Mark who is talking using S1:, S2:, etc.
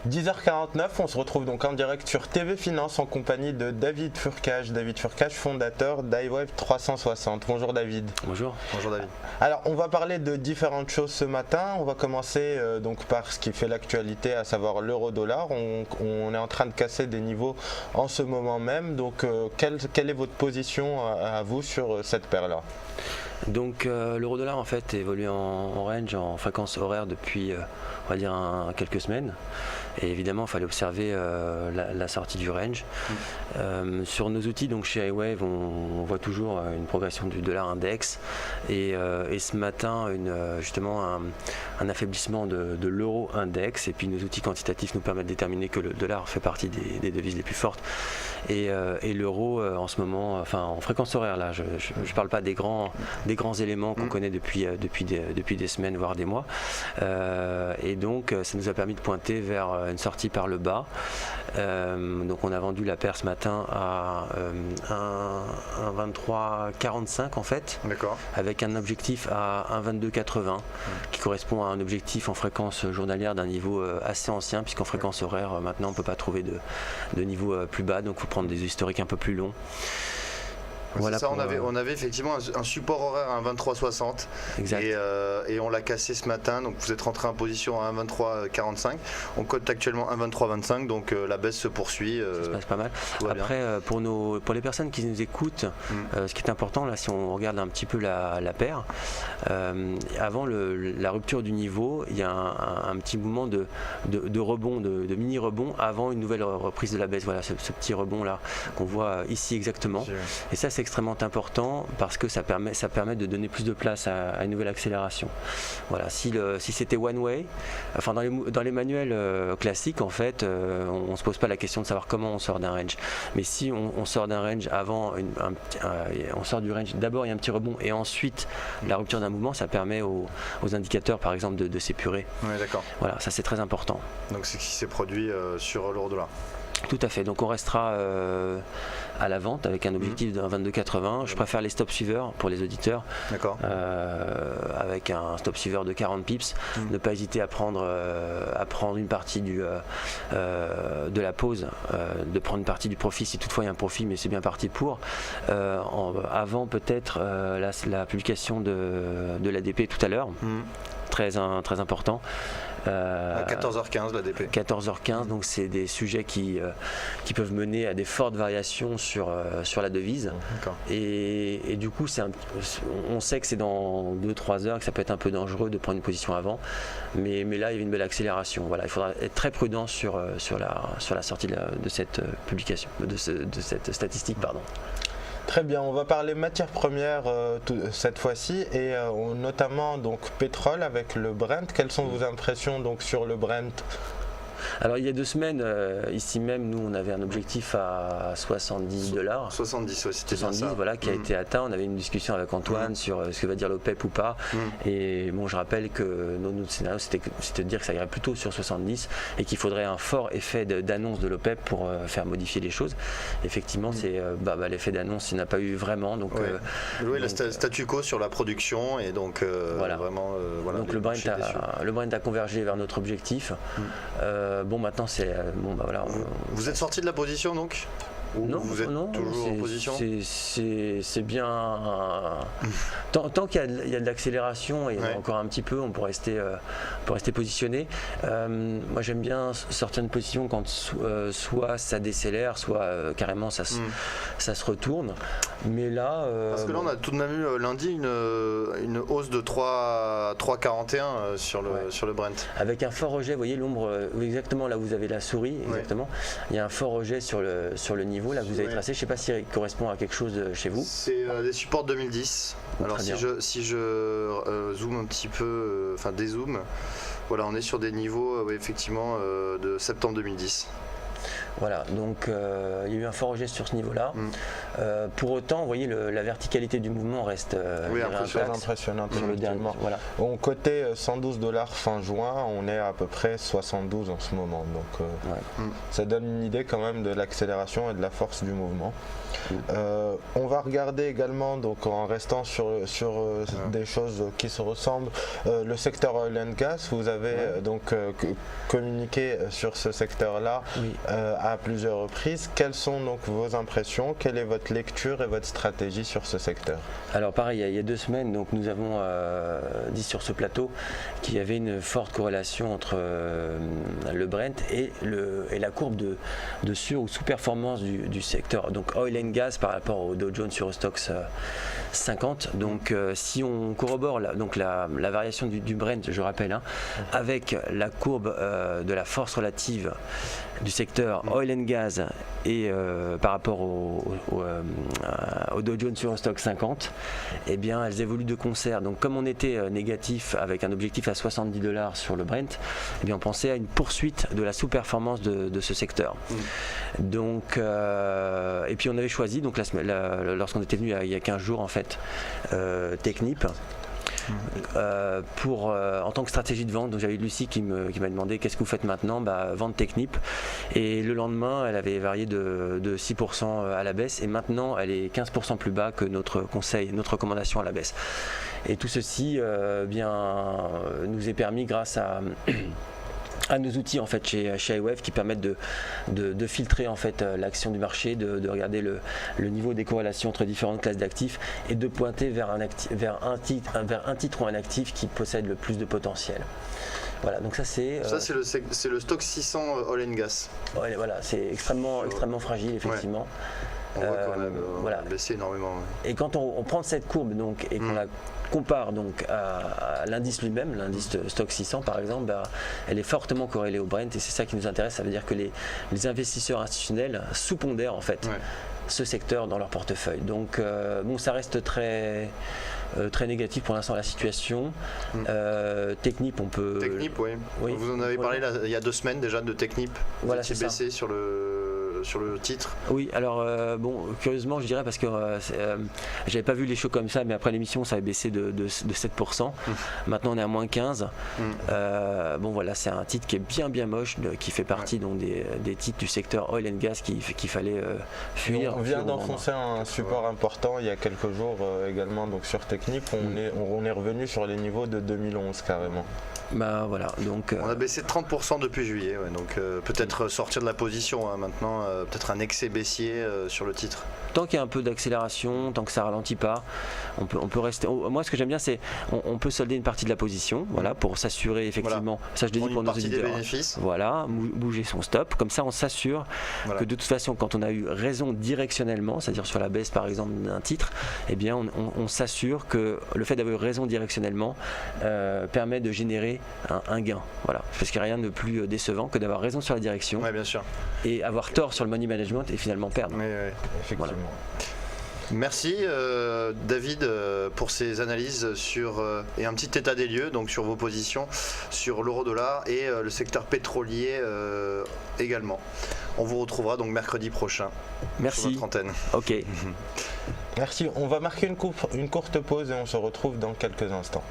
S1: 10h49, on se retrouve donc en direct sur TV Finance en compagnie de David Furcage. David Furcage, fondateur d'iWave 360. Bonjour David.
S2: Bonjour. Bonjour David.
S1: Alors on va parler de différentes choses ce matin. On va commencer donc par ce qui fait l'actualité, à savoir l'euro-dollar. On est en train de casser des niveaux en ce moment même. Donc quelle est votre position à vous sur cette paire-là?
S2: Donc l'euro-dollar en fait évolue en range, en fréquence horaire depuis on va dire quelques semaines. Et évidemment, il fallait observer la sortie du range. Sur nos outils, donc chez iWave, on voit toujours une progression du dollar index et ce matin, justement un affaiblissement de l'euro index. Et puis nos outils quantitatifs nous permettent de déterminer que le dollar fait partie des devises les plus fortes. Et l'euro en ce moment, enfin en fréquence horaire, là, je ne parle pas des grands éléments qu'on connaît depuis des semaines, voire des mois. Et donc, ça nous a permis de pointer vers une sortie par le bas. Donc on a vendu la paire ce matin à 1,2345 en fait.
S3: D'accord.
S2: Avec un objectif à 1,2280 qui correspond à un objectif en fréquence journalière d'un niveau assez ancien, puisqu'en fréquence horaire maintenant on ne peut pas trouver de niveau plus bas, donc il faut prendre des historiques un peu plus longs.
S3: Voilà, ça, on avait effectivement un support horaire à 1,2360 et on l'a cassé ce matin, donc vous êtes rentré en position à 1,2345, on cote actuellement 1,2325, donc la baisse se poursuit.
S2: Ça se passe pas mal. Après pour les personnes qui nous écoutent, ce qui est important là, si on regarde un petit peu la paire, avant la rupture du niveau, il y a un petit mouvement de rebond, de mini rebond avant une nouvelle reprise de la baisse. Voilà ce petit rebond là qu'on voit ici exactement. Et ça c'est extrêmement important parce que ça permet de donner plus de place à une nouvelle accélération. Voilà, si c'était one way, enfin dans les manuels classiques en fait, on se pose pas la question de savoir comment on sort d'un range. Mais si on sort d'un range avant, on sort du range, d'abord il y a un petit rebond et ensuite la rupture d'un mouvement, ça permet aux indicateurs par exemple de s'épurer.
S3: Oui, d'accord.
S2: Voilà, ça c'est très important.
S3: Donc c'est ce qui s'est produit sur l'euro-dollar.
S2: Tout à fait, donc on restera à la vente avec un objectif d'un 22,80. Je préfère les stop suiveurs pour les auditeurs.
S3: D'accord.
S2: Avec un stop suiveur de 40 pips. Ne pas hésiter à prendre une partie de la pause, de prendre une partie du profit si toutefois il y a un profit, mais c'est bien parti pour. Avant peut-être la publication de l'ADP tout à l'heure. Très important.
S3: À 14h15 l'ADP.
S2: 14h15, donc c'est des sujets qui peuvent mener à des fortes variations sur la devise. Et du coup, on sait que c'est dans 2-3 heures que ça peut être un peu dangereux de prendre une position avant. Mais là, il y a une belle accélération. Voilà, il faudra être très prudent sur la sortie de cette publication, de cette statistique, pardon.
S1: Très bien, on va parler matières premières cette fois-ci et notamment donc pétrole avec le Brent. Quelles sont vos impressions donc sur le Brent?
S2: Alors il y a 2 semaines, ici même, nous on avait un objectif à 70 $.
S3: 70, ouais, c'était
S2: 70,
S3: ça.
S2: Voilà, qui a été atteint. On avait une discussion avec Antoine sur ce que va dire l'OPEP ou pas. Et bon, je rappelle que notre scénario c'était de dire que ça irait plutôt sur 70 et qu'il faudrait un fort effet d'annonce de l'OPEP pour faire modifier les choses. Effectivement, c'est l'effet d'annonce, il n'a pas eu vraiment. Donc,
S3: le statu quo sur la production et donc
S2: voilà.
S3: Vraiment.
S2: Donc le Brent a convergé vers notre objectif. Maintenant c'est voilà.
S3: Vous êtes sorti de la position donc?
S2: Non,
S3: vous êtes toujours en position?
S2: C'est bien. Tant qu'il y a de l'accélération et encore un petit peu, on peut rester positionné. Moi, j'aime bien sortir de position quand soit ça décélère, soit carrément ça se retourne. Mais là,
S3: parce que là, on a tout de même eu lundi une hausse de 3,41 sur le Brent.
S2: Avec un fort rejet, vous voyez l'ombre exactement là où vous avez la souris, exactement. Il y a un fort rejet sur le niveau là que vous avez tracé. Je ne sais pas si ça correspond à quelque chose chez vous.
S3: C'est des supports 2010. Alors si je zoome un petit peu, enfin dézoome, voilà, on est sur des niveaux effectivement de septembre 2010.
S2: Voilà, donc il y a eu un fort rejet sur ce niveau-là. Pour autant, vous voyez, la verticalité du mouvement reste
S1: très impressionnante
S2: sur le dernier. Voilà.
S1: On cotait $112 fin juin, on est à peu près 72 en ce moment. Donc ça donne une idée quand même de l'accélération et de la force du mouvement. On va regarder également, donc en restant sur des choses qui se ressemblent, le secteur oil and gas. Vous avez donc communiqué sur ce secteur-là à plusieurs reprises. Quelles sont donc vos impressions? Quelle est votre lecture et votre stratégie sur ce secteur?
S2: Alors pareil, il y a 2 semaines, donc nous avons dit sur ce plateau qu'il y avait une forte corrélation entre le Brent et la courbe de sur ou sous-performance du secteur, donc oil and gas par rapport au Dow Jones Eurostoxx 50. Donc si on corrobore la variation du Brent, je rappelle, avec la courbe de la force relative du secteur oil and gas et par rapport au Dow Jones Eurostoxx 50, eh bien elles évoluent de concert. Donc comme on était négatif avec un objectif à $70 sur le Brent, eh bien on pensait à une poursuite de la sous-performance de ce secteur. Donc et puis on avait choisi, donc lorsqu'on était venu il y a 15 jours en fait, Technip. En tant que stratégie de vente, donc j'avais Lucie qui m'a demandé qu'est-ce que vous faites maintenant, vente Technip, et le lendemain elle avait varié de 6% à la baisse, et maintenant elle est 15% plus bas que notre recommandation à la baisse, et tout ceci nous est permis grâce à nos outils en fait chez iWave qui permettent de filtrer en fait l'action du marché, de regarder le niveau des corrélations entre différentes classes d'actifs et de pointer vers un titre ou un actif qui possède le plus de potentiel. Voilà, donc ça c'est
S3: le stock 600 oil and gas.
S2: Ouais, voilà, c'est extrêmement fragile effectivement.
S3: On voit qu'on a baissé énormément.
S2: Et quand on prend cette courbe donc et qu'on la compare donc à l'indice lui-même, l'indice stock 600 par exemple, elle est fortement corrélée au Brent, et c'est ça qui nous intéresse. Ça veut dire que les investisseurs institutionnels sous-pondèrent en fait ce secteur dans leur portefeuille. Donc ça reste très négatif pour l'instant la situation. Technip, on peut...
S3: Technip, oui. Vous en avez parlé il y a 2 semaines déjà de Technip.
S2: Voilà,
S3: c'est baissé sur le titre.
S2: Oui, alors curieusement je dirais, parce que j'avais pas vu les shows comme ça, mais après l'émission ça avait baissé de 7%. Maintenant on est à moins 15. Voilà, c'est un titre qui est bien moche, qui fait partie donc des titres du secteur oil and gas qu'il fallait fuir.
S1: On vient d'enfoncer un support important il y a quelques jours également, donc sur Technip, on est revenu sur les niveaux de 2011 carrément.
S2: Voilà, donc
S3: on a baissé de 30% depuis juillet, donc peut-être sortir de la position maintenant, peut-être un excès baissier sur le titre.
S2: Tant qu'il y a un peu d'accélération, tant que ça ralentit pas, on peut rester. Moi, ce que j'aime bien, c'est on peut solder une partie de la position, voilà, pour s'assurer effectivement. Voilà. Ça, je le dis pour nos auditeurs. Voilà, bouger son stop. Comme ça, on s'assure que de toute façon, quand on a eu raison directionnellement, c'est-à-dire sur la baisse par exemple d'un titre, eh bien, on s'assure que le fait d'avoir eu raison directionnellement permet de générer un gain. Voilà, parce qu'il n'y a rien de plus décevant que d'avoir raison sur la direction,
S3: bien sûr,
S2: et avoir tort sur le money management et finalement perdre.
S3: Effectivement. Voilà. Merci David pour ces analyses et un petit état des lieux donc sur vos positions sur l'euro-dollar et le secteur pétrolier également. On vous retrouvera donc mercredi prochain.
S2: Merci.
S3: Sur notre antenne.
S2: Ok.
S1: Merci. On va marquer une courte pause et on se retrouve dans quelques instants.